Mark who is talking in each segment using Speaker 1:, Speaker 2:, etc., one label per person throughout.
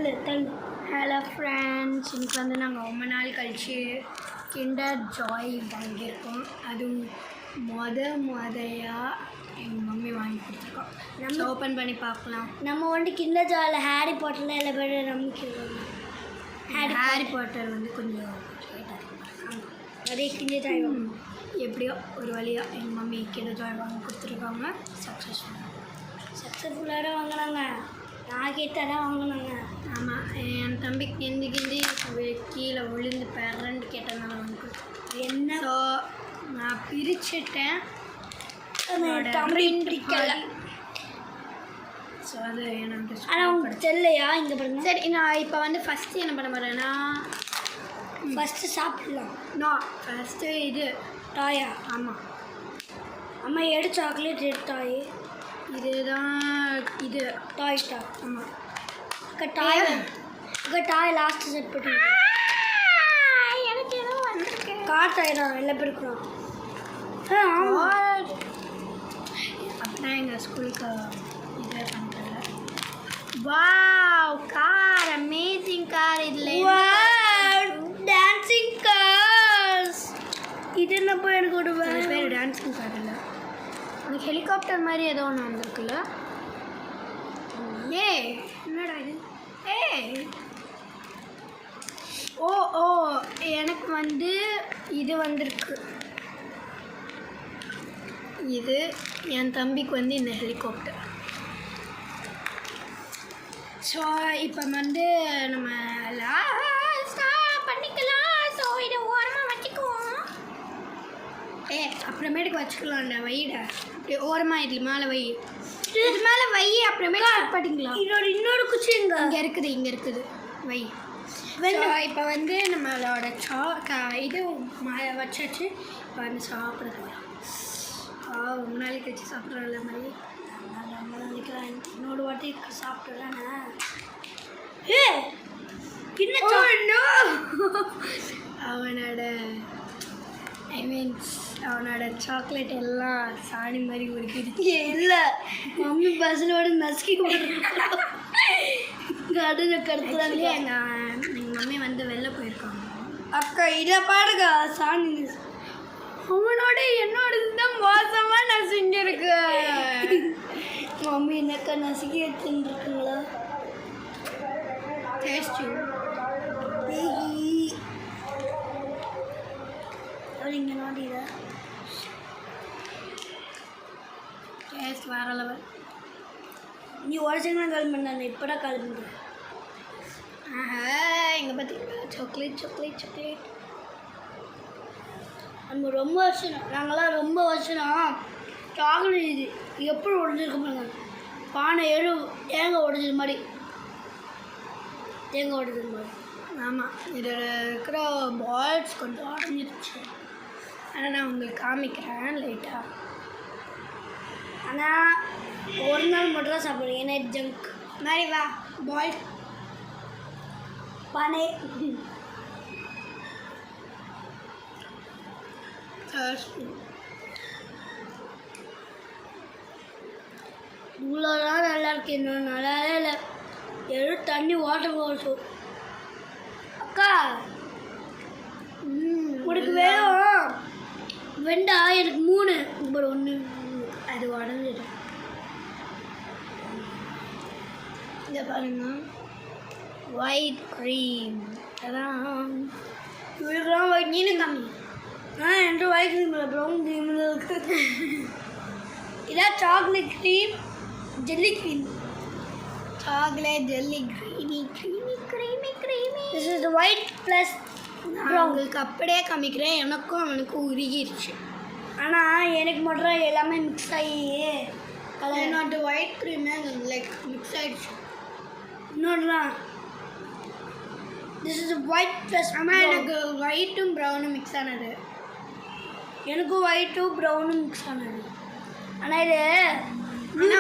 Speaker 1: Hello friends, இன்னைக்கு வந்து நாங்கள் ரொம்ப நாள் கழிச்சு கிண்டர் ஜாய் வாங்கியிருக்கோம். அதுவும் முதையாக எங்கள் மம்மி வாங்கி கொடுத்துருக்கோம். நம்ம ஓப்பன் பண்ணி பார்க்கலாம்.
Speaker 2: நம்ம வந்து கிண்டர் ஜாயில் ஹாரி பாட்டரில் எல்லா பேரும் நம்பிக்கிறோம்.
Speaker 1: ஹாரி பாட்டர் வந்து கொஞ்சம்
Speaker 2: அதே கிண்டர் ஜாய்
Speaker 1: எப்படியோ ஒரு வழியாக எங்கள் மம்மி கிண்டர் ஜாய் வாங்கி கொடுத்துருக்காங்க.
Speaker 2: சக்ஸஸ்ஃபுல்லாக வாங்கினாங்க. நான் கேட்டால் வாங்கினாங்க.
Speaker 1: ஆமாம், என் தம்பி கிந்தி கீழே விழுந்து பேரண்ட் கேட்டதுனால வாங்கி கொடுத்தேன்.
Speaker 2: என்ன
Speaker 1: ஸோ நான் பிரிச்சுட்டேன்.
Speaker 2: தம்பி பிடிக்கல.
Speaker 1: ஸோ அது எனக்கு
Speaker 2: ஆனால் உங்களுக்கு தெரியலையா? இங்கே பாருங்க.
Speaker 1: சரி, நான் இப்போ வந்து ஃபஸ்ட்டு என்ன பண்ண போகிறேன்னா,
Speaker 2: ஃபஸ்ட்டு சாப்பிடலாம்.
Speaker 1: நான் ஃபஸ்ட்டு இது
Speaker 2: டாயா?
Speaker 1: ஆமாம்,
Speaker 2: அம்மா எடு சாக்லேட் எடு டாய்.
Speaker 1: இதுதான் இது
Speaker 2: டாய்.
Speaker 1: ஆமாம்,
Speaker 2: டாய் லாஸ்ட்டு செட் பண்ணி
Speaker 1: எனக்கு ஏதோ வந்திருக்கு.
Speaker 2: கார் டாய் தான் எல்லா பேருக்கும்.
Speaker 1: அப்படின்னா எங்கள் ஸ்கூலுக்கு இதை பண்ணுறேன். Wow, car, amazing car. இதில்
Speaker 2: டான்சிங் கார்ஸ். இது என்ன போய் எனக்கு ஒரு
Speaker 1: பேர் டான்சிங் கார் இல்லை, உனக்கு ஹெலிகாப்டர் மாதிரி ஏதோ ஒன்று வந்திருக்குல்ல. ஏ என்னடா இது? ஓ ஓ எனக்கு வந்து இது வந்திருக்கு. இது என் தம்பிக்கு வந்து இந்த ஹெலிகாப்டர். ஸோ இப்போ வந்து நம்ம பண்ணிக்கலாம். ஸோ இதை ஓரமாக வச்சுக்குவோம். அப்புறமேட்டுக்கு வச்சுக்கலாம்டா. வைடா இப்படி ஓரமாக இது மேலே வை, இது மேலே வை. அப்புறமேட்டு படிக்கலாம்.
Speaker 2: இன்னொரு குச்சி
Speaker 1: இங்கே இருக்குது வை. இப்போ வந்து நம்மளோட இது வச்சாச்சு. இப்போ வந்து சாப்பிட போகிறோம். ரொம்ப நாளைக்கு வச்சு சாப்பிட்றோம்ல மாதிரி.
Speaker 2: ரொம்ப நினைக்கிறேன். இன்னொரு வாட்டி சாப்பிட்டுறானே.
Speaker 1: அவனோட அவனோட சாக்லேட் எல்லாம் சாணி மாதிரி உருக்கிடுச்சு.
Speaker 2: இல்லை, மம்மி பஸ்ஸிலோட நசுக்கி கடனை கடத்துறாங்க.
Speaker 1: எங்கள் மம்மி வந்து வெளில போயிருக்காங்க.
Speaker 2: அக்கா இதை பாருங்க, சாணி.
Speaker 1: அவனோட என்னோட தான் மோசமாக நசுங்கிருக்கு.
Speaker 2: மம்மி என்னக்கா நசுக்கி எடுத்துருக்குங்களா?
Speaker 1: டேஸ்ட்
Speaker 2: இங்கே நாட்டிட
Speaker 1: டேஸ்ட் வேற லெவல்.
Speaker 2: நீ உடச்சிங்கன்னா கால் பண்ண, இப்போதான் கால் பண்ணுறேன்.
Speaker 1: எங்கள் பார்த்தீங்களா சாக்லேட்.
Speaker 2: நம்ம ரொம்ப வருஷம், நாங்களாம் ரொம்ப வருஷம் சாக்லேட் இது எப்படி உடஞ்சிருக்க பாருங்க. பானை தேங்காய் உடஞ்சது மாதிரி.
Speaker 1: ஆமாம், இதில் இருக்கிற பால்ஸ் கொஞ்சம் உடஞ்சிருச்சு. ஆனால் நான் உங்களுக்கு காமிக்கிறேன் லைட்டாக.
Speaker 2: ஆனால் ஒரு நாள் மட்டும் தான் சாப்பிடுவேன். ஏன்னா ஜங்க்
Speaker 1: மாதிரி. வா பால்
Speaker 2: பானை. இவ்வளோதான் நல்லா இருக்கு. இன்னும் நல்லாவே இல்லை. எதுவும் தண்ணி வாட்டர் போகும். அக்கா உனக்கு வேணும் வெண்டா? எனக்கு 3. இப்போ 1
Speaker 1: அது உடஞ்சிடும். இதை பாருங்க, ஒயிட் க்ரீம். அதான்
Speaker 2: இவளுக்குலாம் ஒயிட். நீனு கம்மி. என்கிட்ட ஒயிட் க்ரீம் இல்லை, ப்ரௌன் க்ரீமில் இருக்குது. இதான் chocolate cream, jelly cream.
Speaker 1: Chocolate jelly creamy.
Speaker 2: This is the white plus
Speaker 1: brown. உங்களுக்கு அப்படியே காமிக்கிறேன். எனக்கும் அவனுக்கும் உருகிருச்சு.
Speaker 2: ஆனால் எனக்கு மட்டும் எல்லாமே மிக்ஸ் ஆகி
Speaker 1: என்னோட ஒயிட் க்ரீமே லைக் மிக்ஸ் ஆகிடுச்சு.
Speaker 2: இன்னொன்றுலாம் this is the white plus.
Speaker 1: ஆனால் எனக்கு ஒயிட்டும் ப்ரௌனும் மிக்ஸ் ஆனது.
Speaker 2: எனக்கும் ஒயிட்டும் ப்ரௌனும் மிக்ஸ் ஆனது. ஆனால் இது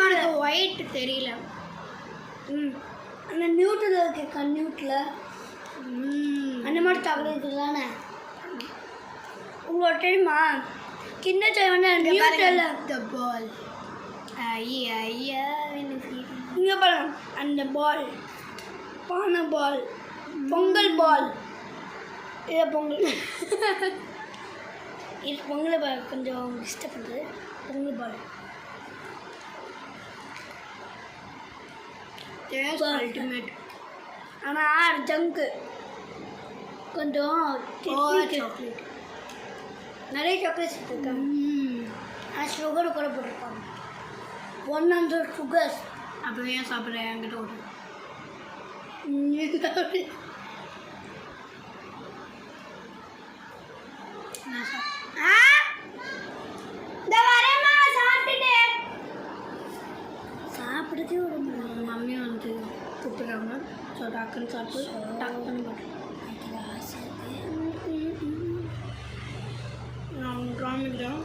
Speaker 1: எனக்கு ஒயிட் தெரியல.
Speaker 2: அந்த நியூட்டில் இருக்கா? நியூட்டில் அந்த மாதிரி சாக்லேட் தானே உங்களுக்கு தெரியுமா? கிண்டர் ஜாய் வந்து நியூட்டில்
Speaker 1: த பால். ஐயா
Speaker 2: இங்கே பாருங்க, அந்த பால் பானை பால், பொங்கல் பால். இதை பொங்கல் இது பொங்கல் பால் கொஞ்சம் டிஸ்டர்ப் பண்ணுறது. பொங்கல் பால்
Speaker 1: அல்டிமேட்.
Speaker 2: ஆனால் ஜங்கு கொஞ்சம்
Speaker 1: சாக்லேட்.
Speaker 2: நிறைய சாக்லேட்ஸ் இருக்காங்க. ஆனால் சுகர் கூட போட்டிருப்பாங்க. 100 சுகர்ஸ்.
Speaker 1: அப்போ ஏன் சாப்பிட்றேன் என்கிட்ட ஒரு
Speaker 2: சாப்பிடுறதே ஒரு
Speaker 1: மம்மி வந்து கூப்பிட்றாங்க. ஸோ டக்குன்னு சாப்பிட்டு டக்குன்னு போட்டு நான் காமிக்கிறேன்.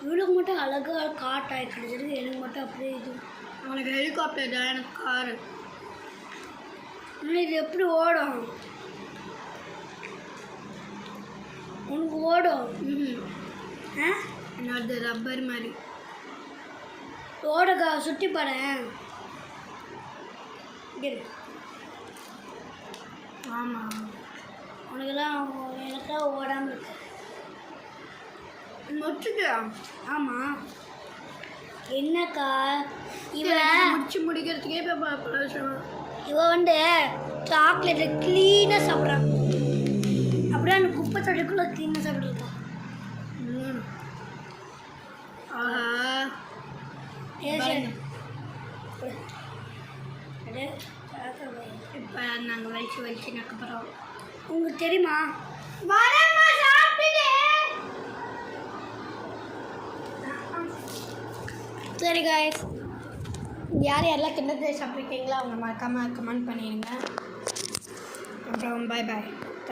Speaker 2: இவளுக்கு மட்டும் அழகாக காட்டாய் கிடைச்சிருக்கு, எனக்கு மட்டும் அப்படியே இது.
Speaker 1: அவனுக்கு ஹெலிகாப்டர் தான், எனக்கு காரு.
Speaker 2: ஆனால் இது எப்படி ஓடும்? உனக்கு ஓடும். ஆ
Speaker 1: அது ரப்பர் மாதிரி
Speaker 2: ஓடக்கா சுற்றி பாடேன்.
Speaker 1: ஆமாம்.
Speaker 2: உனக்கெல்லாம் எனக்கெல்லாம் ஓடாமல் இருக்கு.
Speaker 1: முடிச்சுட்டியா?
Speaker 2: ஆமாம். என்னக்கா
Speaker 1: இவன் முடிச்சு முடிக்கிறதுக்கே இப்போ
Speaker 2: இவ வந்து சாக்லேட்டை க்ளீனாக சாப்பிட்றான். அப்படியே அந்த குப்பை தொடைக்குள்ளே க்ளீனாக சாப்பிட்ருக்கான்.
Speaker 1: ஆஹா இப்போ நாங்கள் வலிச்சு நக்கப்புறம்
Speaker 2: உங்களுக்கு தெரியுமா?
Speaker 1: சரி காய்ஸ், யார் யாரெல்லாம் கிண்டத்தை சாப்பிட்ருக்கீங்களோ அவங்க மறக்காமல் கமெண்ட் பண்ணிடுங்க. அப்புறம் பாய் பாய்.